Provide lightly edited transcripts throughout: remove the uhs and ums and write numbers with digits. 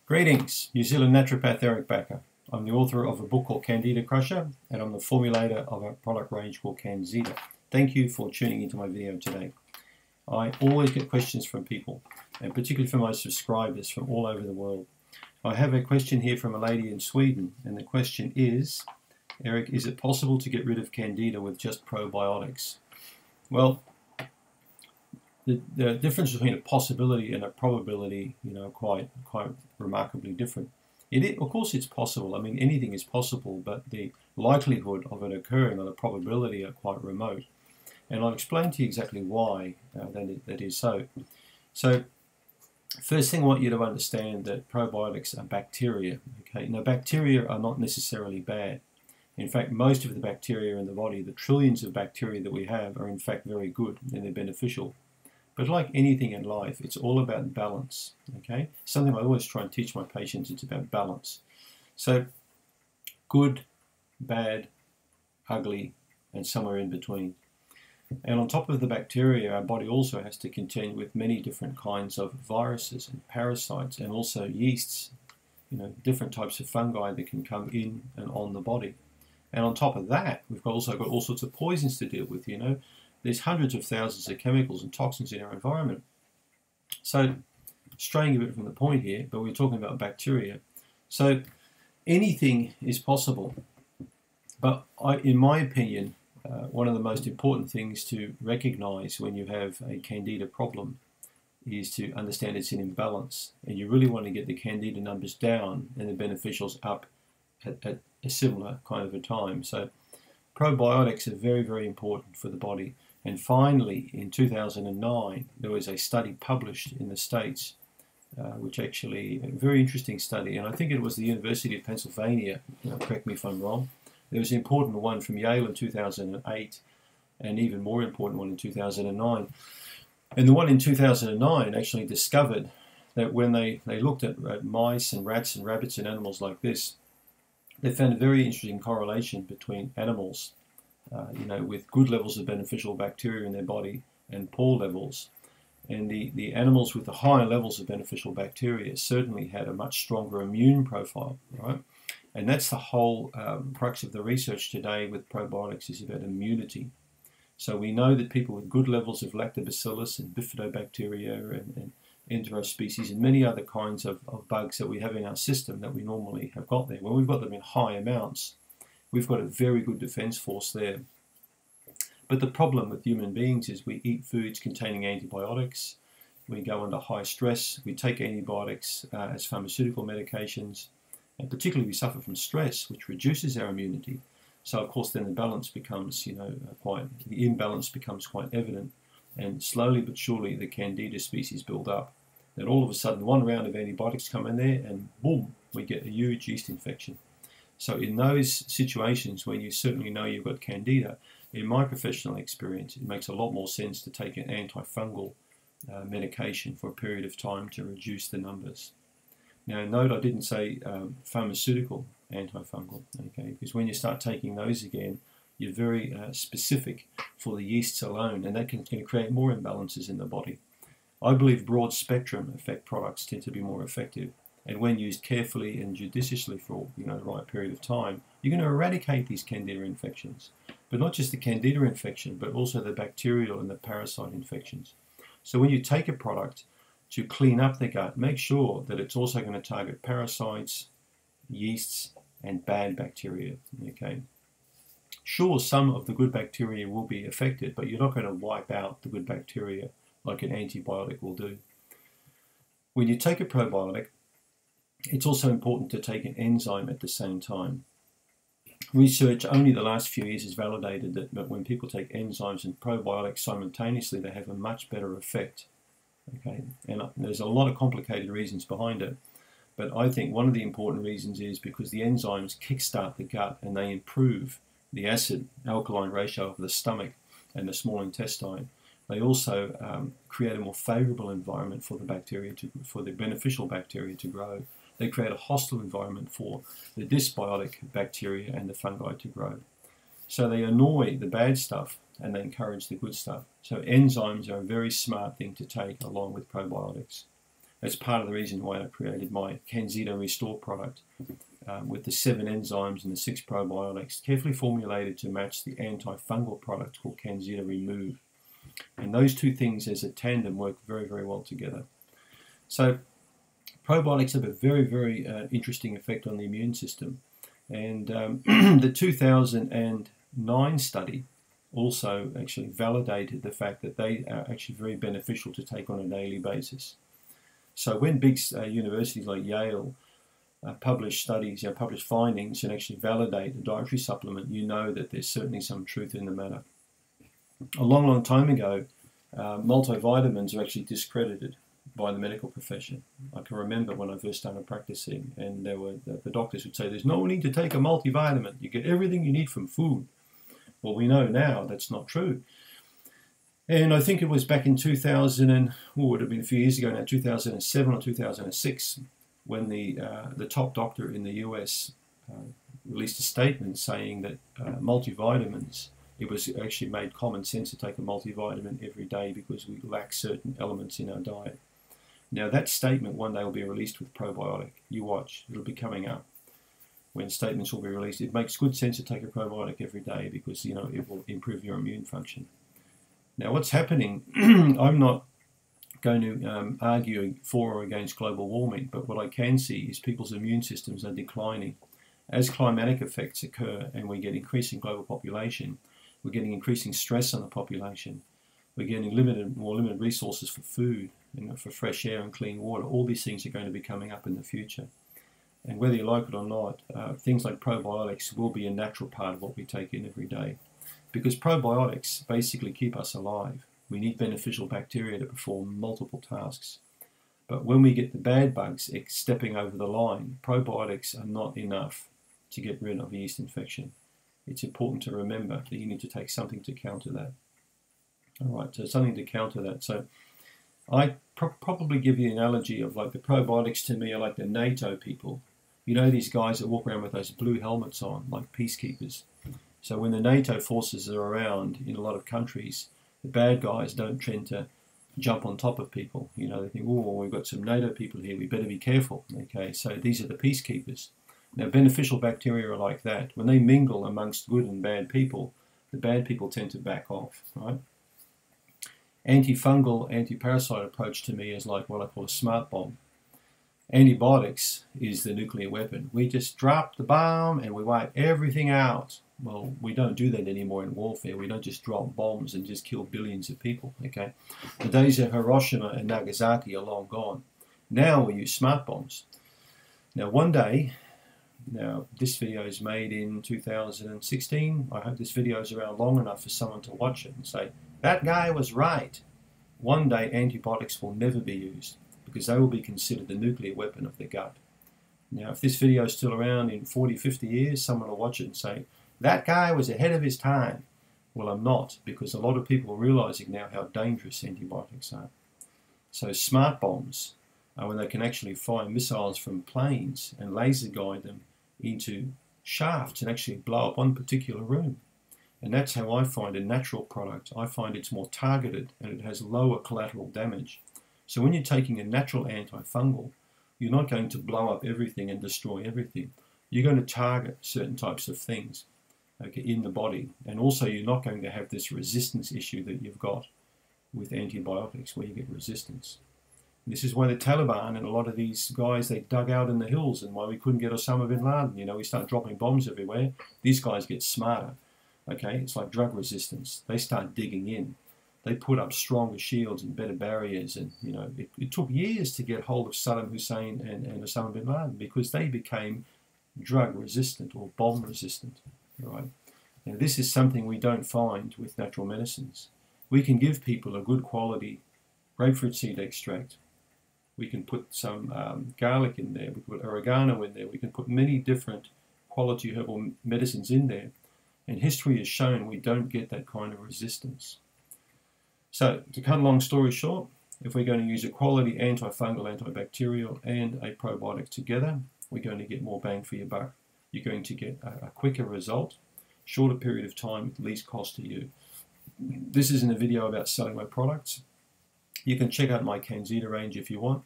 Greetings, New Zealand naturopath Eric Bakker. I'm the author of a book called Candida Crusher, and I'm the formulator of a product range called Canzida. Thank you for tuning into my video today. I always get questions from people, and particularly from my subscribers from all over the world. I have a question here from a lady in Sweden, and the question is, Eric, is it possible to get rid of Candida with just probiotics? Well, the difference between a possibility and a probability, quite remarkably different. Of course, it's possible. I mean, anything is possible, but the likelihood of it occurring or the probability are quite remote. And I'll explain to you exactly why that is so. So, first thing I want you to understand that probiotics are bacteria. Okay, now bacteria are not necessarily bad. In fact, most of the bacteria in the body, the trillions of bacteria that we have, are in fact very good and they're beneficial. But like anything in life, it's all about balance, okay? Something I always try and teach my patients, it's about balance. So, good, bad, ugly, and somewhere in between. And on top of the bacteria, our body also has to contend with many different kinds of viruses and parasites and also yeasts, different types of fungi that can come in and on the body. And on top of that, we've also got all sorts of poisons to deal with, There's hundreds of thousands of chemicals and toxins in our environment. So, straying a bit from the point here, but we're talking about bacteria. So, anything is possible. But in my opinion, one of the most important things to recognize when you have a Candida problem is to understand it's an imbalance. And you really want to get the Candida numbers down and the beneficials up at a similar kind of a time. So, probiotics are very, very important for the body. And finally, in 2009, there was a study published in the States, which actually, a very interesting study, and I think it was the University of Pennsylvania, correct me if I'm wrong. There was an important one from Yale in 2008, and even more important one in 2009. And the one in 2009 actually discovered that when they looked at mice and rats and rabbits and animals like this, they found a very interesting correlation between animals with good levels of beneficial bacteria in their body and poor levels. And the animals with the higher levels of beneficial bacteria certainly had a much stronger immune profile, right? And that's the whole crux of the research today with probiotics is about immunity. So we know that people with good levels of lactobacillus and bifidobacteria and enterospecies and many other kinds of bugs that we have in our system that we normally have got there, when we've got them in high amounts, we've got a very good defense force there. But the problem with human beings is we eat foods containing antibiotics, we go under high stress, we take antibiotics as pharmaceutical medications, and particularly we suffer from stress, which reduces our immunity. So of course then the balance becomes, the imbalance becomes quite evident, and slowly but surely the Candida species build up. Then all of a sudden one round of antibiotics come in there and boom, we get a huge yeast infection. So in those situations when you certainly know you've got Candida, in my professional experience, it makes a lot more sense to take an antifungal medication for a period of time to reduce the numbers. Now note I didn't say pharmaceutical antifungal, okay, because when you start taking those again, you're very specific for the yeasts alone, and that can create more imbalances in the body. I believe broad spectrum effect products tend to be more effective. And when used carefully and judiciously for the right period of time, you're going to eradicate these Candida infections. But not just the Candida infection, but also the bacterial and the parasite infections. So when you take a product to clean up the gut, make sure that it's also going to target parasites, yeasts, and bad bacteria. Okay. Sure, some of the good bacteria will be affected, but you're not going to wipe out the good bacteria like an antibiotic will do. When you take a probiotic, it's also important to take an enzyme at the same time. Research only the last few years has validated that when people take enzymes and probiotics simultaneously, they have a much better effect. Okay, and there's a lot of complicated reasons behind it, but I think one of the important reasons is because the enzymes kickstart the gut and they improve the acid-alkaline ratio of the stomach and the small intestine. They also create a more favorable environment for the beneficial bacteria to grow. They create a hostile environment for the dysbiotic bacteria and the fungi to grow. So they annoy the bad stuff and they encourage the good stuff. So enzymes are a very smart thing to take along with probiotics. That's part of the reason why I created my Candida Restore product with the 7 enzymes and the 6 probiotics, carefully formulated to match the antifungal product called Candida Remove. And those two things as a tandem work very, very well together. So probiotics have a very, very interesting effect on the immune system. And the 2009 study also actually validated the fact that they are actually very beneficial to take on a daily basis. So when big universities like Yale publish studies, publish findings and actually validate a dietary supplement, you know that there's certainly some truth in the matter. A long, long time ago, multivitamins are actually discredited by the medical profession. I can remember when I first started practicing, and there were the doctors would say, "There's no need to take a multivitamin. You get everything you need from food." Well, we know now that's not true. And I think it was back in 2000, and it would have been a few years ago now, 2007 or 2006, when the top doctor in the US released a statement saying that multivitamins, it was actually made common sense to take a multivitamin every day because we lack certain elements in our diet. Now that statement one day will be released with probiotic. You watch, it'll be coming up. When statements will be released, it makes good sense to take a probiotic every day because it will improve your immune function. Now what's happening, I'm not going to argue for or against global warming, but what I can see is people's immune systems are declining. As climatic effects occur and we get increasing global population, we're getting increasing stress on the population, we're getting more limited resources for food and for fresh air and clean water. All these things are going to be coming up in the future. And whether you like it or not, things like probiotics will be a natural part of what we take in every day. Because probiotics basically keep us alive. We need beneficial bacteria to perform multiple tasks. But when we get the bad bugs stepping over the line, probiotics are not enough to get rid of yeast infection. It's important to remember that you need to take something to counter that. All right, so something to counter that. So I probably give you an analogy of like the probiotics to me are like the NATO people. You know, these guys that walk around with those blue helmets on, like peacekeepers. So when the NATO forces are around in a lot of countries, the bad guys don't tend to jump on top of people. They think, oh, we've got some NATO people here, we better be careful. Okay, so these are the peacekeepers. Now, beneficial bacteria are like that. When they mingle amongst good and bad people, the bad people tend to back off, right? Antifungal, anti-parasite approach to me is like what I call a smart bomb. Antibiotics is the nuclear weapon. We just drop the bomb and we wipe everything out. Well, we don't do that anymore in warfare. We don't just drop bombs and just kill billions of people, okay? The days of Hiroshima and Nagasaki are long gone. Now we use smart bombs. Now one day, this video is made in 2016. I hope this video is around long enough for someone to watch it and say, that guy was right. One day antibiotics will never be used because they will be considered the nuclear weapon of the gut. Now, if this video is still around in 40, 50 years, someone will watch it and say, that guy was ahead of his time. Well, I'm not, because a lot of people are realizing now how dangerous antibiotics are. So smart bombs are when they can actually fire missiles from planes and laser guide them into shafts and actually blow up one particular room. And that's how I find a natural product. I find it's more targeted and it has lower collateral damage. So when you're taking a natural antifungal, you're not going to blow up everything and destroy everything. You're going to target certain types of things, okay, in the body. And also you're not going to have this resistance issue that you've got with antibiotics where you get resistance. This is why the Taliban and a lot of these guys, they dug out in the hills and why we couldn't get Osama bin Laden. We start dropping bombs everywhere. These guys get smarter. Okay, it's like drug resistance. They start digging in. They put up stronger shields and better barriers, and it took years to get hold of Saddam Hussein and Osama bin Laden because they became drug resistant or bomb resistant. Right? Now this is something we don't find with natural medicines. We can give people a good quality grapefruit seed extract. We can put some garlic in there. We can put oregano in there. We can put many different quality herbal medicines in there. And history has shown we don't get that kind of resistance. So, to cut a long story short, if we're going to use a quality antifungal, antibacterial, and a probiotic together, we're going to get more bang for your buck. You're going to get a quicker result, shorter period of time, with least cost to you. This isn't a video about selling my products. You can check out my Candida range if you want.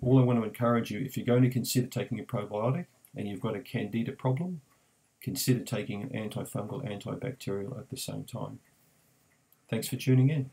all I want to encourage you, if you're going to consider taking a probiotic and you've got a candida problem, consider taking an antifungal, antibacterial at the same time. Thanks for tuning in.